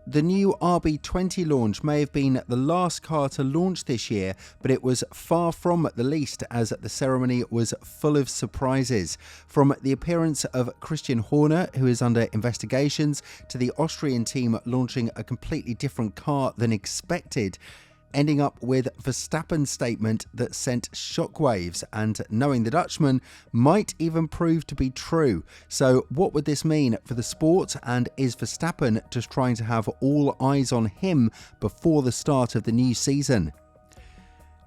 The new RB20 launch may have been the last car to launch this year, but it was far from the least, as the ceremony was full of surprises. From the appearance of Christian Horner, who is under investigations, to the Austrian team launching a completely different car than expected, ending up with Verstappen's statement that sent shockwaves, and knowing the Dutchman might even prove to be true. So what would this mean for the sport, and is Verstappen just trying to have all eyes on him before the start of the new season?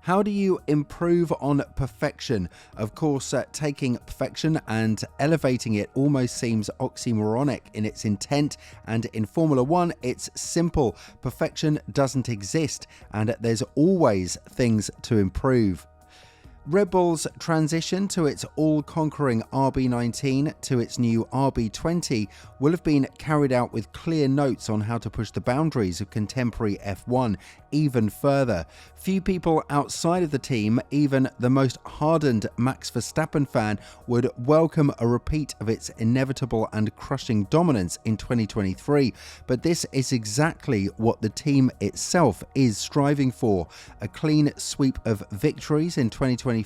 How do you improve on perfection? Of course, taking perfection and elevating it almost seems oxymoronic in its intent, and in Formula One, it's simple. Perfection doesn't exist, and there's always things to improve. Red Bull's transition to its all-conquering RB19 to its new RB20 will have been carried out with clear notes on how to push the boundaries of contemporary F1 even further. Few people outside of the team, even the most hardened Max Verstappen fan, would welcome a repeat of its inevitable and crushing dominance in 2023, but this is exactly what the team itself is striving for. A clean sweep of victories in 2024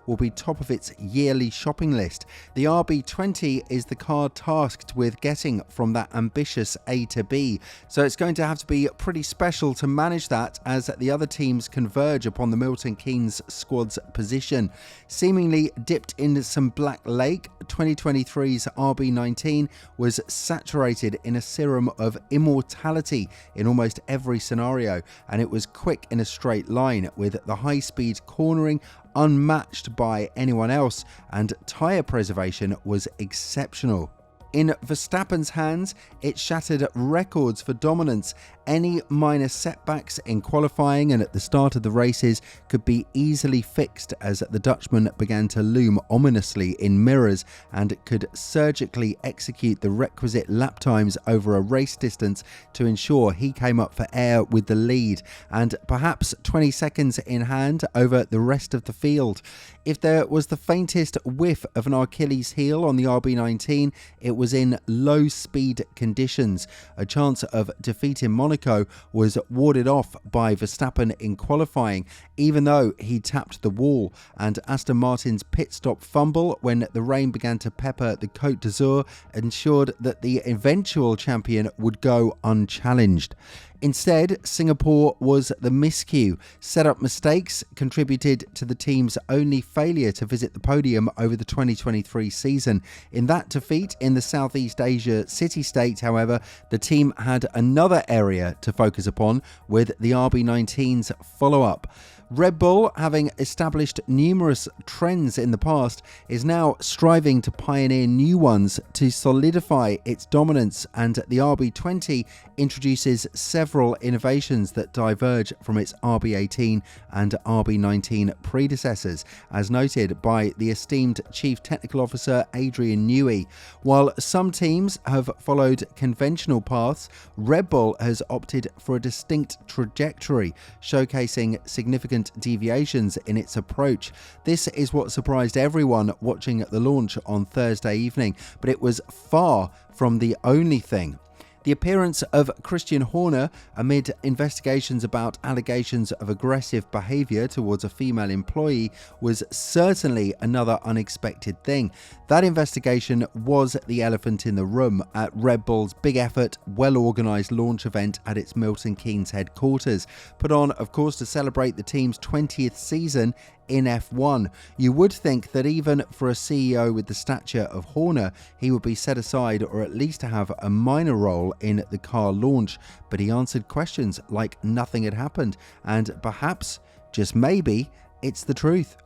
will be top of its yearly shopping list. The RB20 is the car tasked with getting from that ambitious A to B, so it's going to have to be pretty special to manage that as the other teams converge upon the Milton Keynes squad's position. Seemingly dipped in some black lake, 2023's RB19 was saturated in a serum of immortality in almost every scenario, and it was quick in a straight line, with the high-speed cornering unmatched by anyone else, and tyre preservation was exceptional. In Verstappen's hands, it shattered records for dominance. Any minor setbacks in qualifying and at the start of the races could be easily fixed, as the Dutchman began to loom ominously in mirrors and could surgically execute the requisite lap times over a race distance to ensure he came up for air with the lead, and perhaps 20 seconds in hand over the rest of the field. If there was the faintest whiff of an Achilles heel on the RB19, it was in low speed conditions. A chance of defeat in Monaco was warded off by Verstappen in qualifying, even though he tapped the wall, and Aston Martin's pit stop fumble when the rain began to pepper the Côte d'Azur ensured that the eventual champion would go unchallenged. Instead, Singapore was the miscue. Setup mistakes contributed to the team's only failure to visit the podium over the 2023 season. In that defeat in the Southeast Asia city-state, however, the team had another area to focus upon with the RB19's follow-up. Red Bull, having established numerous trends in the past, is now striving to pioneer new ones to solidify its dominance, and the RB20 introduces several innovations that diverge from its RB18 and RB19 predecessors, as noted by the esteemed Chief Technical Officer Adrian Newey. While some teams have followed conventional paths, Red Bull has opted for a distinct trajectory, showcasing significant deviations in its approach. This is what surprised everyone watching the launch on Thursday evening, but it was far from the only thing. The appearance of Christian Horner amid investigations about allegations of aggressive behaviour towards a female employee was certainly another unexpected thing. That investigation was the elephant in the room at Red Bull's big effort, well-organised launch event at its Milton Keynes headquarters, put on, of course, to celebrate the team's 20th season in F1. You would think that even for a CEO with the stature of Horner, he would be set aside or at least to have a minor role in the car launch, but he answered questions like nothing had happened, and perhaps, just maybe, it's the truth.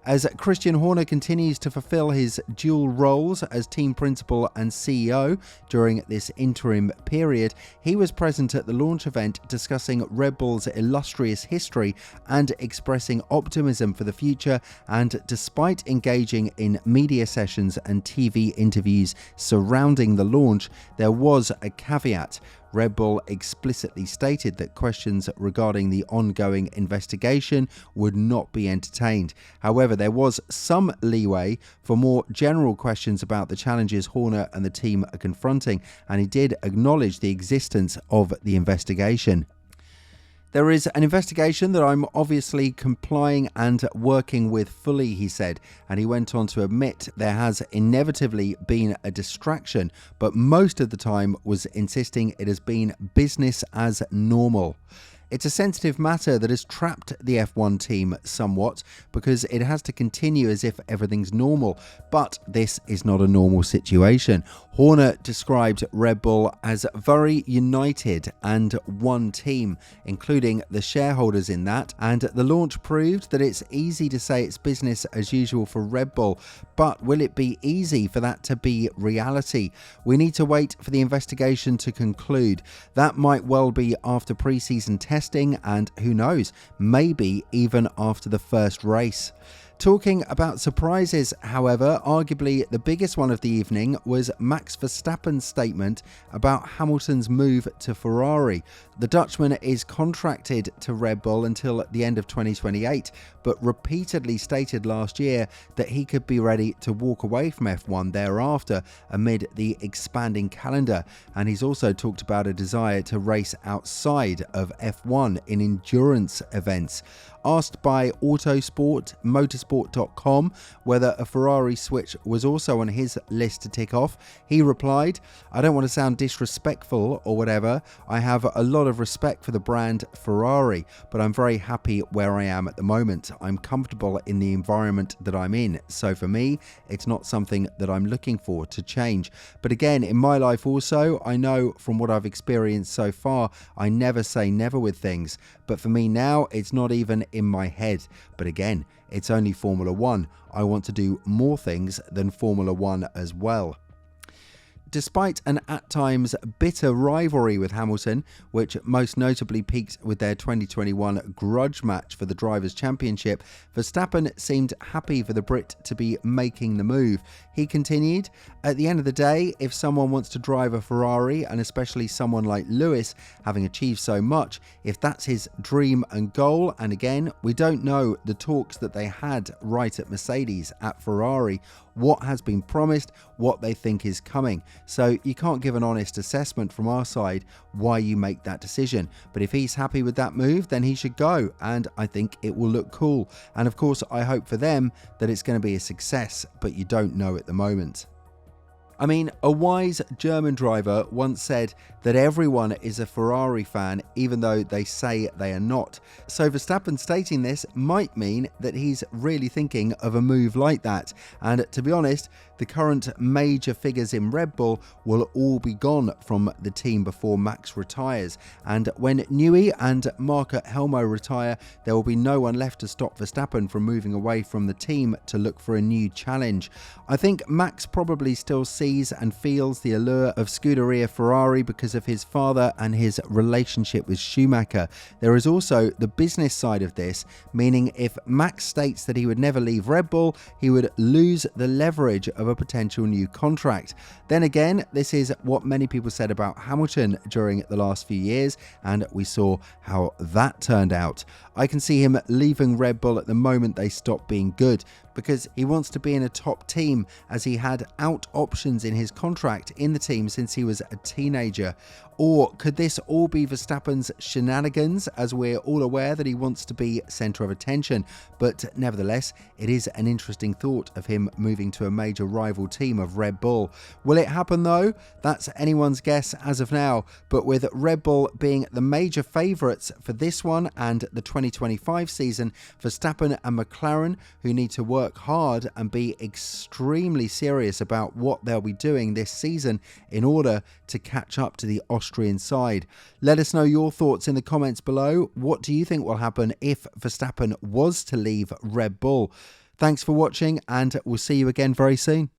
As Christian Horner continues to fulfill his dual roles as team principal and CEO during this interim period, he was present at the launch event discussing Red Bull's illustrious history and expressing optimism for the future, and despite engaging in media sessions and TV interviews surrounding the launch, there was a caveat. Red Bull explicitly stated that questions regarding the ongoing investigation would not be entertained. However, there was some leeway for more general questions about the challenges Horner and the team are confronting, and he did acknowledge the existence of the investigation. There is an investigation that I'm obviously complying and working with fully, he said, and he went on to admit there has inevitably been a distraction, but most of the time was insisting it has been business as normal. It's a sensitive matter that has trapped the F1 team somewhat because it has to continue as if everything's normal, but this is not a normal situation. Horner described Red Bull as very united and one team, including the shareholders in that, and the launch proved that it's easy to say it's business as usual for Red Bull, but will it be easy for that to be reality? We need to wait for the investigation to conclude. That might well be after pre-season testing, and who knows, maybe even after the first race. Talking about surprises, however, arguably the biggest one of the evening was Max Verstappen's statement about Hamilton's move to Ferrari. The Dutchman is contracted to Red Bull until the end of 2028, but repeatedly stated last year that he could be ready to walk away from F1 thereafter amid the expanding calendar, and he's also talked about a desire to race outside of F1 in endurance events. Asked by Autosport, Motorsport.com, whether a Ferrari switch was also on his list to tick off, he replied, "I don't want to sound disrespectful or whatever. I have a lot of respect for the brand Ferrari, but I'm very happy where I am at the moment. I'm comfortable in the environment that I'm in. So for me, it's not something that I'm looking for to change. But again, in my life also, I know from what I've experienced so far, I never say never with things. But for me now, it's not even in my head. But again, it's only Formula One. I want to do more things than Formula One as well." Despite an at times bitter rivalry with Hamilton, which most notably peaked with their 2021 grudge match for the Drivers' Championship, Verstappen seemed happy for the Brit to be making the move. He continued, "At the end of the day, if someone wants to drive a Ferrari, and especially someone like Lewis, having achieved so much, if that's his dream and goal, and again, we don't know the talks that they had right at Mercedes, at Ferrari, what has been promised, what they think is coming. So you can't give an honest assessment from our side why you make that decision. But if he's happy with that move, then he should go, and I think it will look cool. And of course, I hope for them that it's going to be a success, but you don't know at the moment." I mean, a wise German driver once said that everyone is a Ferrari fan even though they say they are not. So Verstappen stating this might mean that he's really thinking of a move like that. And to be honest, the current major figures in Red Bull will all be gone from the team before Max retires. And when Newey and Marco Helmo retire, there will be no one left to stop Verstappen from moving away from the team to look for a new challenge. I think Max probably still sees and feels the allure of Scuderia Ferrari because of his father and his relationship with Schumacher. There is also the business side of this, meaning if Max states that he would never leave Red Bull, he would lose the leverage of a potential new contract. Then again, this is what many people said about Hamilton during the last few years, and we saw how that turned out. I can see him leaving Red Bull at the moment they stop being good, because he wants to be in a top team, as he had out options in his contract in the team since he was a teenager. Or could this all be Verstappen's shenanigans, as we're all aware that he wants to be centre of attention? But nevertheless, it is an interesting thought of him moving to a major rival team of Red Bull. Will it happen though? That's anyone's guess as of now, but with Red Bull being the major favourites for this one and the 2025 season, Verstappen and McLaren, who need to work hard and be extremely serious about what they'll be doing this season in order to catch up to the Austrian side. Let us know your thoughts in the comments below. What do you think will happen if Verstappen was to leave Red Bull? Thanks for watching, and we'll see you again very soon.